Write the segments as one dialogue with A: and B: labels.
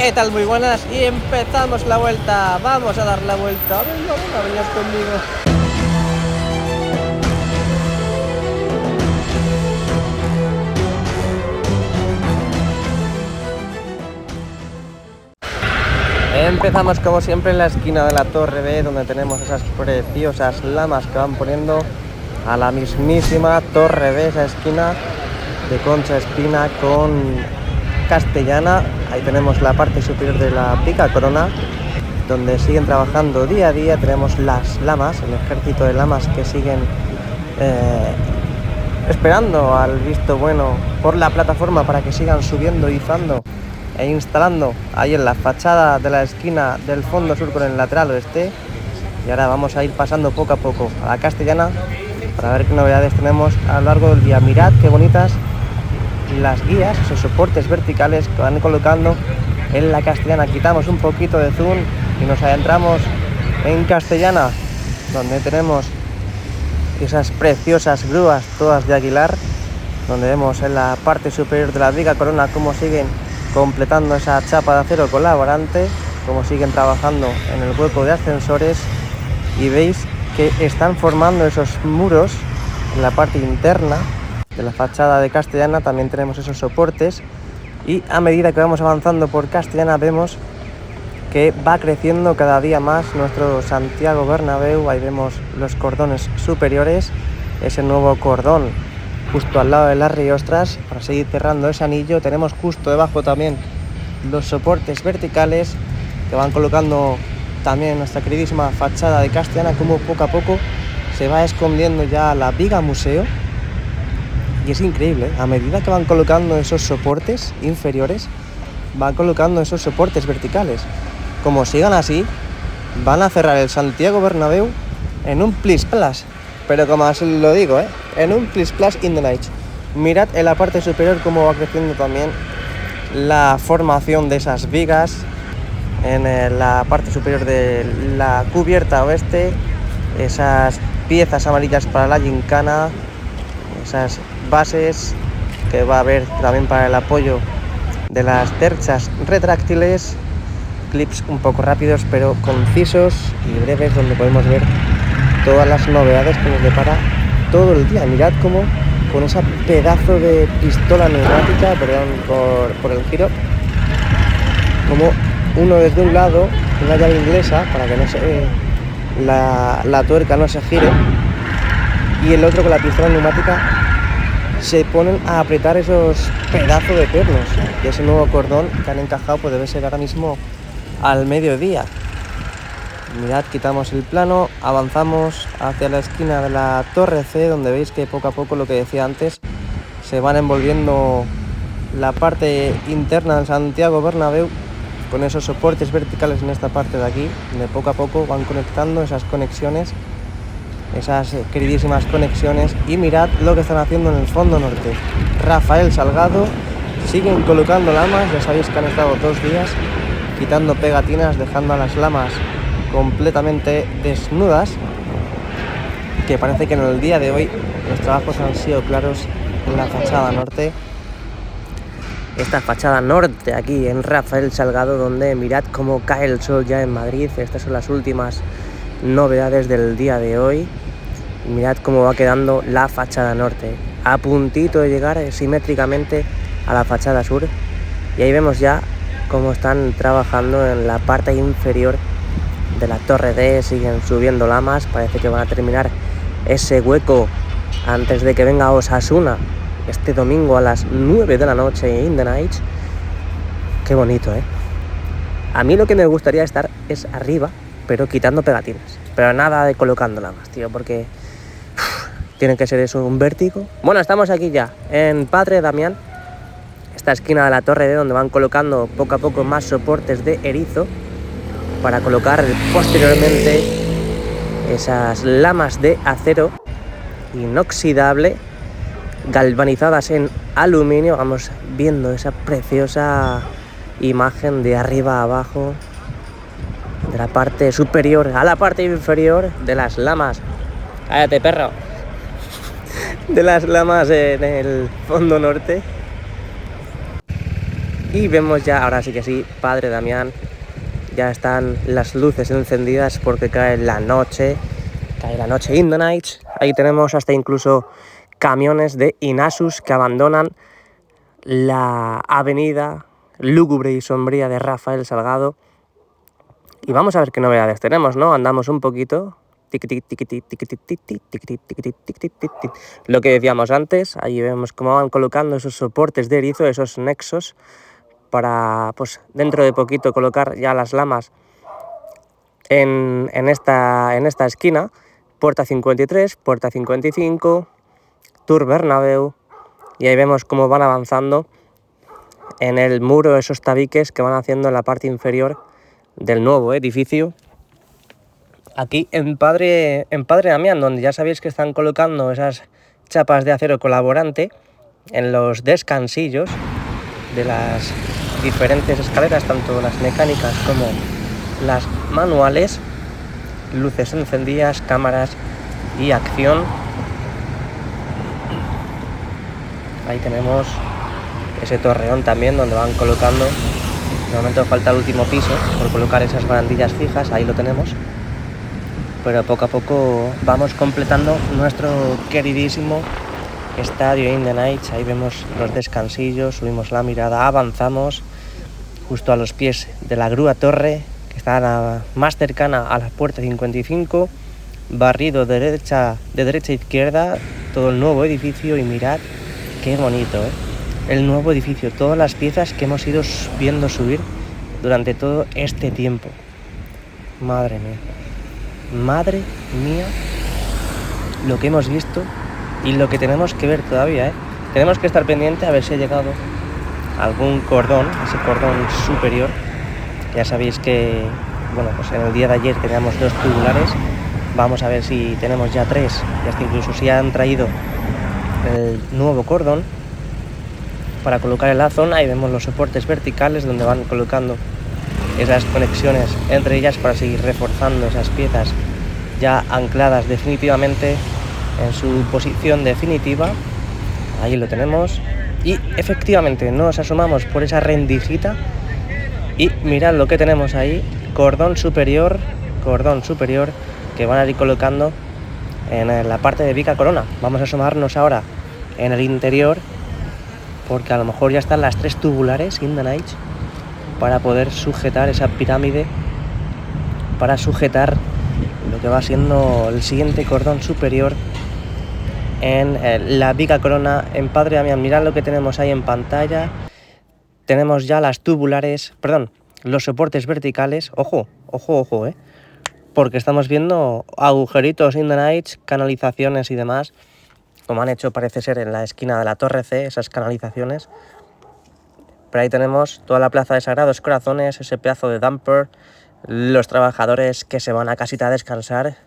A: ¿Qué tal? Muy buenas y empezamos la vuelta. Vamos a dar la vuelta. Venga, conmigo. Empezamos como siempre en la esquina de la Torre B, donde tenemos esas preciosas lamas que van poniendo a la mismísima Torre B, esa esquina de Concha Espina con Castellana. Ahí tenemos la parte superior de la Viga Corona, donde siguen trabajando día a día. Tenemos las lamas, el ejército de lamas que siguen esperando al visto bueno por la plataforma para que sigan subiendo, izando e instalando ahí en la fachada de la esquina del fondo sur con el lateral oeste. Y ahora vamos a ir pasando poco a poco a la Castellana para ver qué novedades tenemos a lo largo del día. Mirad qué bonitas las guías, esos soportes verticales que van colocando en la Castellana. Quitamos un poquito de zoom y nos adentramos en Castellana, donde tenemos esas preciosas grúas todas de Aguilar, donde vemos en la parte superior de la Viga Corona cómo siguen completando esa chapa de acero colaborante, cómo siguen trabajando en el hueco de ascensores, y veis que están formando esos muros en la parte interna de la fachada de Castellana. También tenemos esos soportes, y a medida que vamos avanzando por Castellana vemos que va creciendo cada día más nuestro Santiago Bernabéu. Ahí vemos los cordones superiores, ese nuevo cordón justo al lado de las riostras para seguir cerrando ese anillo. Tenemos justo debajo también los soportes verticales que van colocando también en nuestra queridísima fachada de Castellana, como poco a poco se va escondiendo ya la Viga Museo. Y es increíble, ¿eh? A medida que van colocando esos soportes inferiores, van colocando esos soportes verticales. Como sigan así, van a cerrar el Santiago Bernabéu en un plis plas. Pero como así lo digo, en un plis plas in the night. Mirad en la parte superior cómo va creciendo también la formación de esas vigas. En la parte superior de la cubierta oeste, esas piezas amarillas para la gincana, esas bases que va a haber también para el apoyo de las terchas retráctiles. Clips un poco rápidos pero concisos y breves, donde podemos ver todas las novedades que nos depara todo el día. Mirad cómo con esa pedazo de pistola neumática, perdón por el giro, como uno desde un lado, una llave inglesa para que no se la tuerca no se gire, y el otro con la pistola neumática se ponen a apretar esos pedazos de pernos. Y ese nuevo cordón que han encajado pues debe ser ahora mismo al mediodía. Mirad, quitamos el plano, avanzamos hacia la esquina de la Torre C, donde veis que poco a poco, lo que decía antes, se van envolviendo la parte interna del Santiago Bernabéu con esos soportes verticales en esta parte de aquí, donde poco a poco van conectando esas conexiones, esas queridísimas conexiones. Y mirad lo que están haciendo en el fondo norte. Rafael Salgado, siguen colocando lamas. Ya sabéis que han estado 2 días quitando pegatinas, dejando a las lamas completamente desnudas, que parece que en el día de hoy los trabajos han sido claros en la fachada norte. Esta fachada norte aquí en Rafael Salgado, donde mirad cómo cae el sol ya en Madrid. Estas son las últimas novedades del día de hoy. Mirad cómo va quedando la fachada norte, a puntito de llegar simétricamente a la fachada sur. Y ahí vemos ya cómo están trabajando en la parte inferior de la Torre D. Siguen subiendo lamas, parece que van a terminar ese hueco antes de que venga Osasuna este domingo a las 9 de la noche in the night. Qué bonito, A mí lo que me gustaría estar es arriba, pero quitando pegatinas, pero nada de colocando lamas, tío, porque tiene que ser eso un vértigo. Bueno, estamos aquí ya en Padre Damián, esta esquina de la Torre D, donde van colocando poco a poco más soportes de erizo para colocar posteriormente esas lamas de acero inoxidable galvanizadas en aluminio. Vamos viendo esa preciosa imagen de arriba a abajo, de la parte superior a la parte inferior de las lamas. ¡Cállate, perro! De las lamas en el fondo norte. Y vemos ya, ahora sí que sí, Padre Damián, ya están las luces encendidas porque cae la noche in the night. Ahí tenemos hasta incluso camiones de Inasus que abandonan la avenida lúgubre y sombría de Rafael Salgado. Y vamos a ver qué novedades tenemos, ¿no? Andamos un poquito. Lo que decíamos antes, ahí vemos cómo van colocando esos soportes de erizo, esos nexos, para pues dentro de poquito colocar ya las lamas en esta esquina. Puerta 53, puerta 55, Tour Bernabéu, y ahí vemos cómo van avanzando en el muro esos tabiques que van haciendo en la parte inferior del nuevo edificio. Aquí en Padre Damián, donde ya sabéis que están colocando esas chapas de acero colaborante en los descansillos de las diferentes escaleras, tanto las mecánicas como las manuales, luces encendidas, cámaras y acción. Ahí tenemos ese torreón también donde van colocando. De momento falta el último piso por colocar esas barandillas fijas, ahí lo tenemos. Pero poco a poco vamos completando nuestro queridísimo estadio in the night. Ahí vemos los descansillos, subimos la mirada, avanzamos justo a los pies de la grúa torre, que está más cercana a la puerta 55, barrido de derecha a izquierda, todo el nuevo edificio. Y mirad qué bonito, ¿eh? El nuevo edificio, todas las piezas que hemos ido viendo subir durante todo este tiempo. Madre mía, lo que hemos visto y lo que tenemos que ver todavía, ¿eh? Tenemos que estar pendiente a ver si ha llegado algún cordón, ese cordón superior. Ya sabéis que, bueno, pues en el día de ayer teníamos 2 tubulares, vamos a ver si tenemos ya 3, y hasta incluso si han traído el nuevo cordón para colocar en la zona. Ahí vemos los soportes verticales donde van colocando esas conexiones entre ellas para seguir reforzando esas piezas ya ancladas definitivamente en su posición definitiva. Ahí lo tenemos. Y efectivamente nos asomamos por esa rendijita y mirad lo que tenemos ahí, cordón superior que van a ir colocando en la parte de Vica Corona. Vamos a asomarnos ahora en el interior porque a lo mejor ya están las 3 tubulares in the night para poder sujetar esa pirámide, para sujetar lo que va siendo el siguiente cordón superior en la Vica Corona en Padre Damián. Mirad lo que tenemos ahí en pantalla. Tenemos ya las tubulares, los soportes verticales. Ojo, porque estamos viendo agujeritos in the night, canalizaciones y demás, como han hecho parece ser en la esquina de la Torre C, esas canalizaciones. Pero ahí tenemos toda la plaza de Sagrados Corazones, ese pedazo de dumper, los trabajadores que se van a casita a descansar,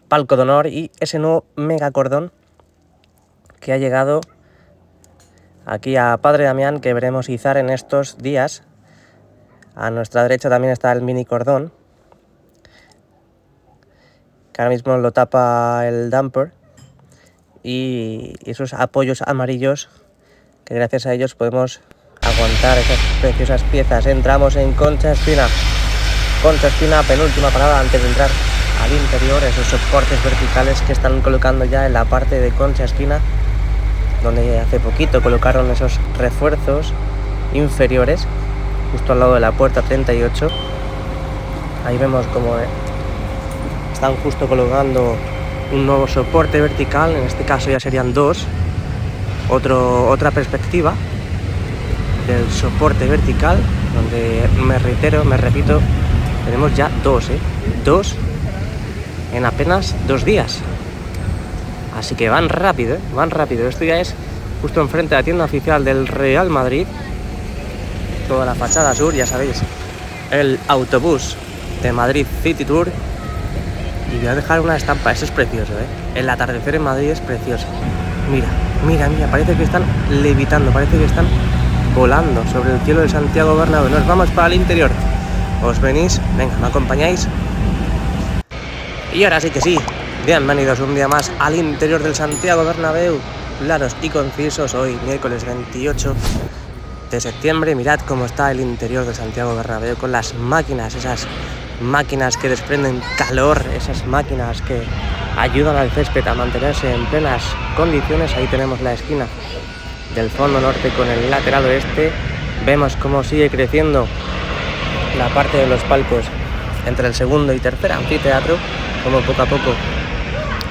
A: palco de honor y ese nuevo megacordón que ha llegado aquí a Padre Damián, que veremos izar en estos días. A nuestra derecha también está el mini cordón, que ahora mismo lo tapa el dumper, y esos apoyos amarillos que gracias a ellos podemos aguantar esas preciosas piezas. Entramos en Concha Espina, penúltima parada antes de entrar al interior, esos soportes verticales que están colocando ya en la parte de Concha Espina, donde hace poquito colocaron esos refuerzos inferiores justo al lado de la puerta 38. Ahí vemos como están justo colocando un nuevo soporte vertical, en este caso ya serían 2, otra perspectiva del soporte vertical, donde me repito, tenemos ya 2 en apenas 2 días. Así que van rápido. Esto ya es justo enfrente de la tienda oficial del Real Madrid. Toda la fachada sur, ya sabéis, el autobús de Madrid City Tour. Y voy a dejar una estampa, eso es precioso, ¿eh? El atardecer en Madrid es precioso. Mira, parece que están levitando, parece que están volando sobre el cielo de Santiago Bernabéu. Nos vamos para el interior. ¿Os venís? Venga, ¿me acompañáis? Y ahora sí que sí, bienvenidos un día más al interior del Santiago Bernabéu, claros y concisos, hoy miércoles 28 de septiembre. Mirad cómo está el interior de Santiago Bernabéu con las máquinas, esas máquinas que desprenden calor, esas máquinas que ayudan al césped a mantenerse en plenas condiciones. Ahí tenemos la esquina del fondo norte con el lateral oeste. Vemos cómo sigue creciendo la parte de los palcos entre el segundo y tercer anfiteatro, como poco a poco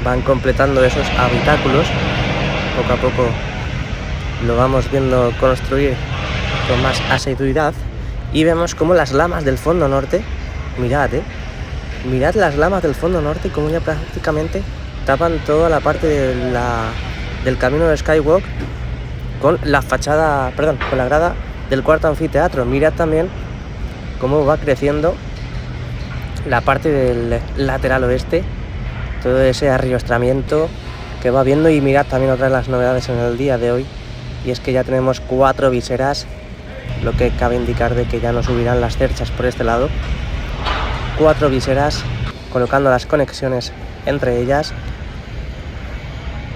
A: van completando esos habitáculos. Poco a poco lo vamos viendo construir con más asiduidad y vemos como las lamas del fondo norte, mirad las lamas del fondo norte como ya prácticamente tapan toda la parte del camino de Skywalk con la fachada, con la grada del cuarto anfiteatro. Mirad también cómo va creciendo la parte del lateral oeste, todo ese arriostramiento que va viendo. Y mirad también otra de las novedades en el día de hoy, y es que ya tenemos 4 viseras, lo que cabe indicar de que ya no subirán las cerchas por este lado. 4 viseras colocando las conexiones entre ellas.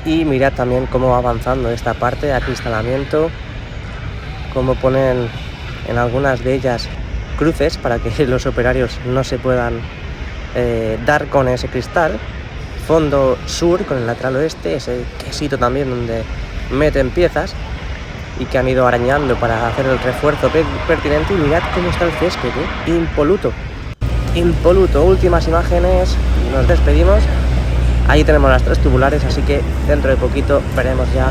A: Y mirad también cómo va avanzando esta parte de acristalamiento, cómo ponen en algunas de ellas cruces para que los operarios no se puedan dar con ese cristal. Fondo sur con el lateral oeste, ese quesito también donde meten piezas y que han ido arañando para hacer el refuerzo pertinente. Y mirad cómo está el césped, impoluto. Últimas imágenes, nos despedimos. Ahí tenemos las 3 tubulares, así que dentro de poquito veremos ya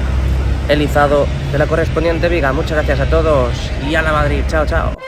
A: el izado de la correspondiente viga. Muchas gracias a todos y a la Madrid. Chao, chao.